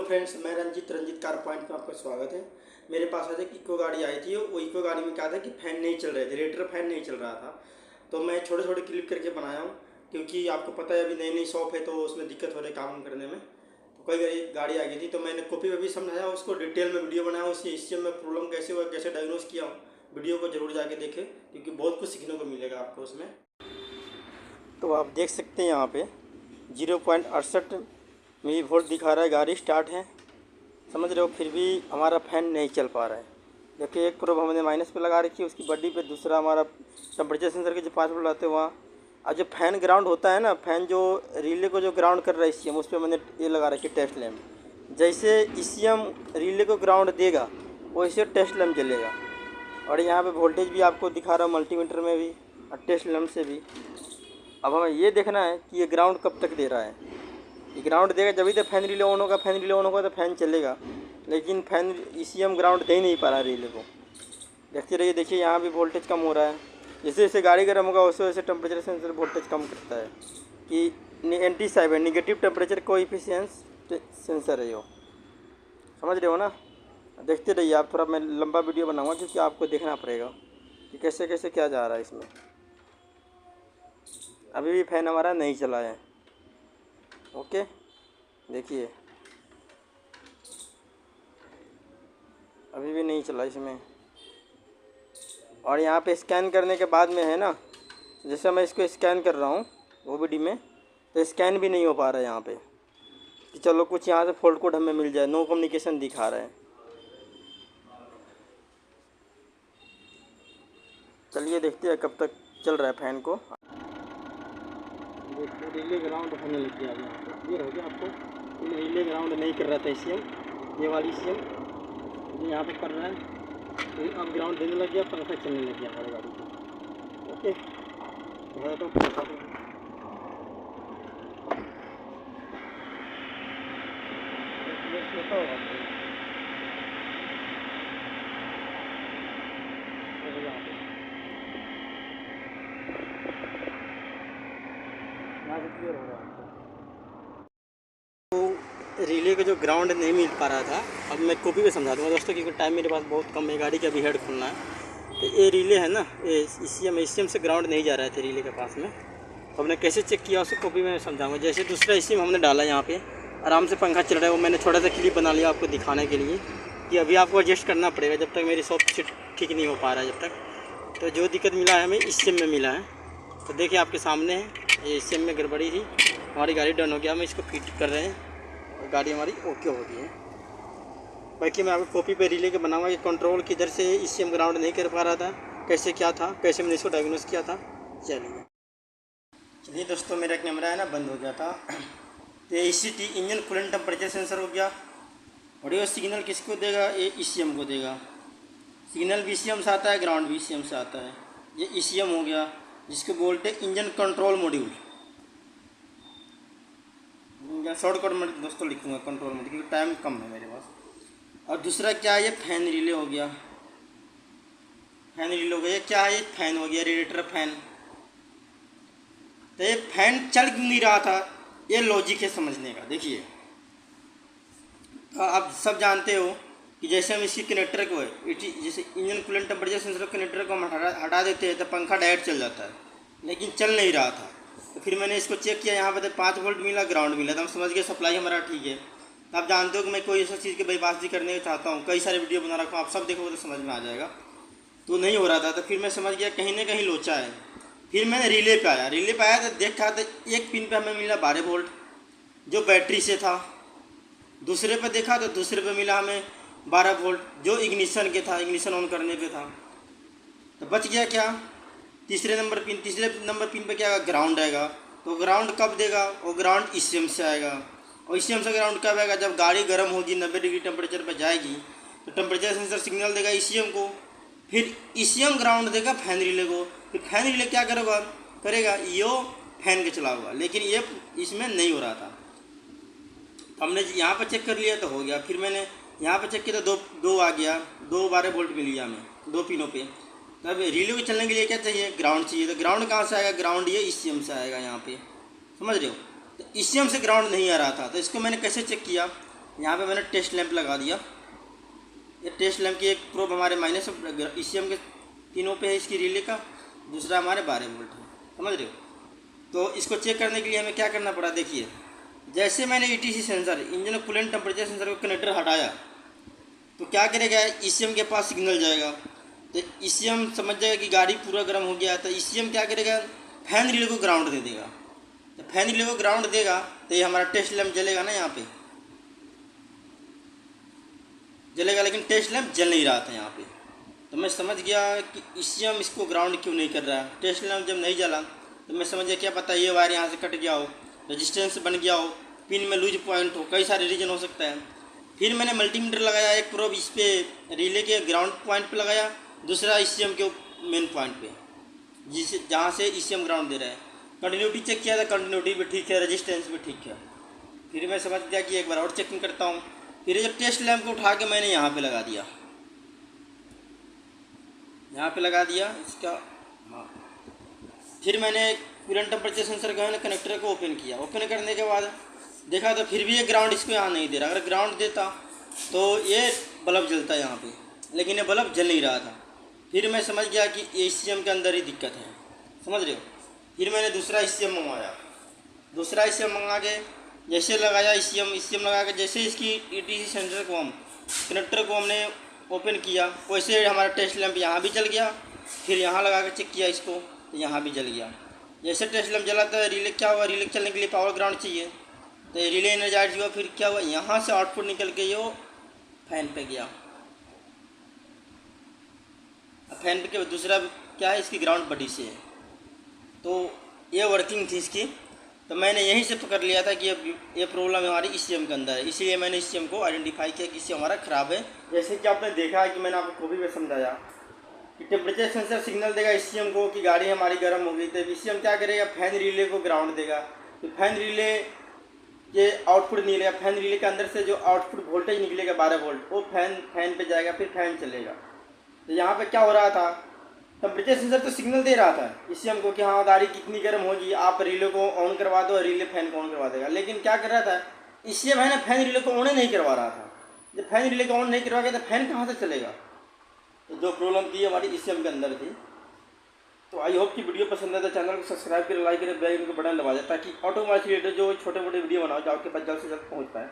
Friends, मैं Ranjit car point में आपका स्वागत है। मेरे पास आज एक इको गाड़ी आई थी। वो इको गाड़ी में क्या था कि फ़ैन नहीं चल रहे थे, रेडिएटर फ़ैन नहीं चल रहा था। तो मैं छोटे छोटे क्लिप करके बनाया हूँ, क्योंकि आपको पता है अभी नई नई शॉप है तो उसमें दिक्कत हो रही है काम करने में। तो कई गाड़ी आ गई थी तो मैंने कॉपी में भी समझाया, उसको डिटेल में वीडियो बनाया, उससे इससे में प्रॉब्लम कैसे हुआ, कैसे डायग्नोज किया हूँ। वीडियो को ज़रूर जाके देखें, क्योंकि बहुत कुछ सीखने को मिलेगा आपको उसमें। तो आप देख सकते हैं यहाँ पे 0.68 मिली वोल्ट दिखा रहा है, गाड़ी स्टार्ट है, समझ रहे हो। फिर भी हमारा फ़ैन नहीं चल पा रहा है। देखिए, एक प्रोब हमने माइनस पे लगा रखी है उसकी बॉडी पे, दूसरा हमारा टेम्परेचर सेंसर के जो 5 वोल्ट आते हैं वहाँ। और जो फ़ैन ग्राउंड होता है ना, फ़ैन जो रिले को जो ग्राउंड कर रहा है ECM, उस पर मैंने ये लगा रखी है टेस्ट लैम्प। जैसे ECM रिले को ग्राउंड देगा वैसे टेस्ट लैम्प जलेगा। और यहाँ पे वोल्टेज भी आपको दिखा रहा है मल्टीमीटर में भी और टेस्ट लैम्प से भी। अब हमें ये देखना है कि ये ग्राउंड कब तक दे रहा है। ये ग्राउंड देगा जब भी तो फ़ैन रिले ऑन होगा, फ़ैन रिले ऑन होगा तो फ़ैन चलेगा। लेकिन फ़ैन ECM ग्राउंड दे ही नहीं पा रहा रिले को। देखते रहिए, देखिए यहाँ भी वोल्टेज कम हो रहा है। जैसे जैसे गाड़ी गर्म होगा वैसे वैसे टेम्परेचर सेंसर वोल्टेज कम करता है कि NT7 negative temperature coefficient sensor है वो, समझ रहे हो ना। देखते रहिए आप, थोड़ा मैं लंबा वीडियो बनाऊँगा क्योंकि आपको देखना पड़ेगा कि कैसे कैसे क्या जा रहा है इसमें। अभी भी फ़ैन हमारा नहीं चला है। ओके, देखिए अभी भी नहीं चला इसमें। और यहाँ पे स्कैन करने के बाद में है ना, जैसे मैं इसको स्कैन कर रहा हूँ OBD में, तो स्कैन भी नहीं हो पा रहा है यहाँ पे कि चलो कुछ यहाँ से फॉल्ट कोड हमें मिल जाए। नो कम्युनिकेशन दिखा रहा है। चलिए देखते हैं कब तक चल रहा है फ़ैन को। देखिए रिले ग्राउंड होने लग गया। यहाँ पे क्लियर हो गया आपको। रिले ग्राउंड नहीं कर रहा था ECM, ये वाली ECM यहाँ पे कर रहा है। अब ग्राउंड देने लग गया, पंखा चलने लग गया हमारी गाड़ी को। ओके, क्लियर हो रहा है। तो रिले का जो ग्राउंड नहीं मिल पा रहा था, अब मैं कॉपी में समझा दूँगा दोस्तों, क्योंकि टाइम मेरे पास बहुत कम है, गाड़ी का भी हेड खोलना है। तो ये रिले है ना, ये ECM से ग्राउंड नहीं जा रहे थे रिले के पास में। तो हमने कैसे चेक किया उसको कॉपी में समझाऊँगा। जैसे दूसरा ECM हमने डाला, यहाँ पे आराम से पंखा चल रहा है। वो मैंने छोटा सा क्लिप बना लिया आपको दिखाने के लिए कि अभी आपको एडजस्ट करना पड़ेगा जब तक मेरी शॉप ठीक नहीं हो पा रहा है जब तक। तो जो दिक्कत मिला है हमें ECM में मिला है। तो देखिए आपके सामने है, ये ECM में गड़बड़ी थी, हमारी गाड़ी डन हो गया। हम इसको फिट कर रहे हैं और गाड़ी हमारी ओके हो गई है। बाकी मैं आपको कॉपी पे रिले के बनाऊंगा कि कंट्रोल किधर से ECM ग्राउंड नहीं कर पा रहा था, कैसे क्या था, कैसे मैंने इसको डायग्नोस किया था। चलिए दोस्तों, मेरा कैमरा है ना बंद हो गया था। तो ECT engine coolant temperature sensor हो गया। और ये सिग्नल किसको देगा, ये ECM को देगा। सिग्नल भी ECM से आता है, ग्राउंड भी ECM से आता है। ये ECM हो गया, जिसको बोलते हैं इंजन कंट्रोल मॉड्यूल। शॉर्टकट में दोस्तों लिखूँगा कंट्रोल मॉड्यूल, क्योंकि टाइम कम है मेरे पास। और दूसरा क्या है, ये फ़ैन रिले हो गया। फ़ैन रिले हो गया, ये क्या है, ये फ़ैन हो गया, रेडिएटर फ़ैन। तो ये फ़ैन चल क्यों नहीं रहा था, ये लॉजिक है समझने का। देखिए, तो आप सब जानते हो कि जैसे हम इसी कनेक्टर को है, जैसे engine coolant temperature sensor connector को हम हटा देते हैं तो पंखा डायरेक्ट चल जाता है, लेकिन चल नहीं रहा था। तो फिर मैंने इसको चेक किया, यहाँ पर 5 वोल्ट मिला, ग्राउंड मिला, तो हम समझ गए सप्लाई हमारा ठीक है। तो आप जानते हो कि मैं कोई ऐसा चीज़ की बईबाजी करने को चाहता हूँ, कई सारे वीडियो बना रखा हूँ, आप सब देखोगे तो समझ में आ जाएगा। तो नहीं हो रहा था, तो फिर मैं समझ गया कहीं ना कहीं लोचा है। फिर मैंने रिले पे आया, तो देखा तो एक पिन पे हमें मिला 12 वोल्ट जो बैटरी से था। दूसरे पे देखा तो दूसरे पे मिला हमें 12 वोल्ट जो इग्निशन के था, इग्निशन ऑन करने पे था। तो बच गया क्या, तीसरे नंबर पिन पे क्या ग्राउंड आएगा। तो ग्राउंड कब देगा, वो ग्राउंड ECM से आएगा। और ECM से ग्राउंड कब आएगा, जब गाड़ी गर्म होगी, 90 डिग्री टेम्परेचर पर जाएगी, तो टेम्परेचर सेंसर सिग्नल देगा ECM को, फिर ECM ग्राउंड देगा फ़ैन रिले को। फिर फ़ैन रिले क्या करेगा, यो फैन के चला होगा, लेकिन ये इसमें नहीं हो रहा था। हमने यहाँ पर चेक कर लिया तो हो गया। फिर मैंने यहाँ पर चेक किया तो दो आ गया, 2 12 वोल्ट मिल गया हमें 2 पिनों पे। तब रिले को चलने के लिए क्या चाहिए, ग्राउंड चाहिए। तो ग्राउंड कहाँ से आएगा, ग्राउंड ये ECM से आएगा यहाँ पे, समझ रहे हो। तो ECM से ग्राउंड नहीं आ रहा था, तो इसको मैंने कैसे चेक किया, यहाँ पे मैंने टेस्ट लैंप लगा दिया। ये टेस्ट लैंप की एक प्रोब हमारे माइनस ECM के तीनों पे है इसकी रिले का, दूसरा हमारे 12 वोल्ट है, समझ रहे हो। तो इसको चेक करने के लिए हमें क्या करना पड़ा, देखिए जैसे मैंने ETC sensor engine coolant temperature sensor को कनेक्टर हटाया तो क्या करेगा, ECM के पास सिग्नल जाएगा। तो ECM समझ जाएगा कि गाड़ी पूरा गर्म हो गया। तो ECM क्या करेगा, फैन रिले को ग्राउंड दे देगा। तो फैन रिले को ग्राउंड देगा तो ये हमारा टेस्ट लैंप जलेगा ना, यहाँ पे जलेगा, लेकिन टेस्ट लैंप जल नहीं रहा था यहाँ पे। तो मैं समझ गया कि ECM इसको ग्राउंड क्यों नहीं कर रहा है। टेस्ट लैंप जब नहीं जला तो मैं समझ गया क्या पता ये वायर यहाँ से कट गया हो, रेजिस्टेंस बन गया हो, पिन में लूज पॉइंट हो, कई सारे रीजन हो सकता है। फिर मैंने मल्टीमीटर लगाया, एक प्रोब इस पे रिले के ग्राउंड पॉइंट पे लगाया, दूसरा ECM के मेन पॉइंट पे, जिसे जहाँ से ECM ग्राउंड दे रहा है। कंटिन्यूटी चेक किया था, कंटिन्यूटी भी ठीक है, रेजिस्टेंस भी ठीक है। फिर मैं समझ गया कि एक बार और चेकिंग करता हूँ। फिर जब टेस्ट लैंप को उठा के मैंने यहाँ पे लगा दिया, यहाँ पे लगा दिया इसका, हाँ। फिर मैंने कूलेंट टेम्परेचर सेंसर का है ना कनेक्टर को ओपन किया। ओपन करने के बाद देखा तो फिर भी ये ग्राउंड इसको यहाँ नहीं दे रहा। अगर ग्राउंड देता तो ये बल्ब जलता यहाँ पे, लेकिन ये बल्ब जल नहीं रहा था। फिर मैं समझ गया कि ECM के अंदर ही दिक्कत है, समझ रहे हो। फिर मैंने दूसरा ECM मंगवाया। दूसरा ECM मंगा के जैसे लगाया ECM लगा के जैसे इसकी ETC सेंसर को हम कनेक्टर को हमने ओपन किया, वैसे हमारा टेस्ट लैंप यहाँ भी जल गया। फिर यहाँ लगा के चेक किया इसको तो यहाँ भी जल गया। जैसे टेस्ट लैंप जला तो रिले क्या हुआ, रिले चलने के लिए पावर ग्राउंड चाहिए, तो रिले एनर्जाइज हुआ। फिर क्या हुआ, यहाँ से आउटपुट निकल के ये फैन पे गया। फैन पे के दूसरा क्या है, इसकी ग्राउंड बडी से है, तो ये वर्किंग थी इसकी। तो मैंने यहीं से पकड़ लिया था कि ये प्रॉब्लम हमारी ECM के अंदर है, इसीलिए मैंने ECM को आइडेंटिफाई किया कि ECM हमारा ख़राब है। जैसे कि आपने देखा है कि मैंने आपको कभी भी समझाया कि टेम्परेचर सेंसर सिग्नल देगा ECM को कि गाड़ी हमारी गर्म हो गई। तो ECM क्या करेगा, फैन रिले को ग्राउंड देगा। तो फैन रिले के आउटपुट निकलेगा, फैन रिले के अंदर से जो आउटपुट वोल्टेज निकलेगा 12 वोल्ट, वो फैन पे जाएगा, फिर फैन चलेगा। तो यहाँ पे क्या हो रहा था, टेम्परेचर सेंसर तो सिग्नल दे रहा था ECM को कि हाँ गाड़ी कितनी गर्म होगी, आप रिले को ऑन करवा दो, रिले फैन को ऑन करवा देगा। लेकिन क्या कर रहा था ECM है ना, फैन रिले को ऑन ही नहीं करवा रहा था। जब फैन रिले को ऑन नहीं करवा गया तो फैन कहाँ से चलेगा। तो जो प्रॉब्लम थी हमारी ECM के अंदर थी। तो आई होप कि वीडियो पसंद है तो चैनल को सब्सक्राइब करें, लाइक करें, बेल आइकन को बटन दबा दें ताकि ऑटोमोबाइल से रिलेटेड जो छोटे मोटे वीडियो बनाओ जो आपके पास जल्द से जल्द पहुँच पाए।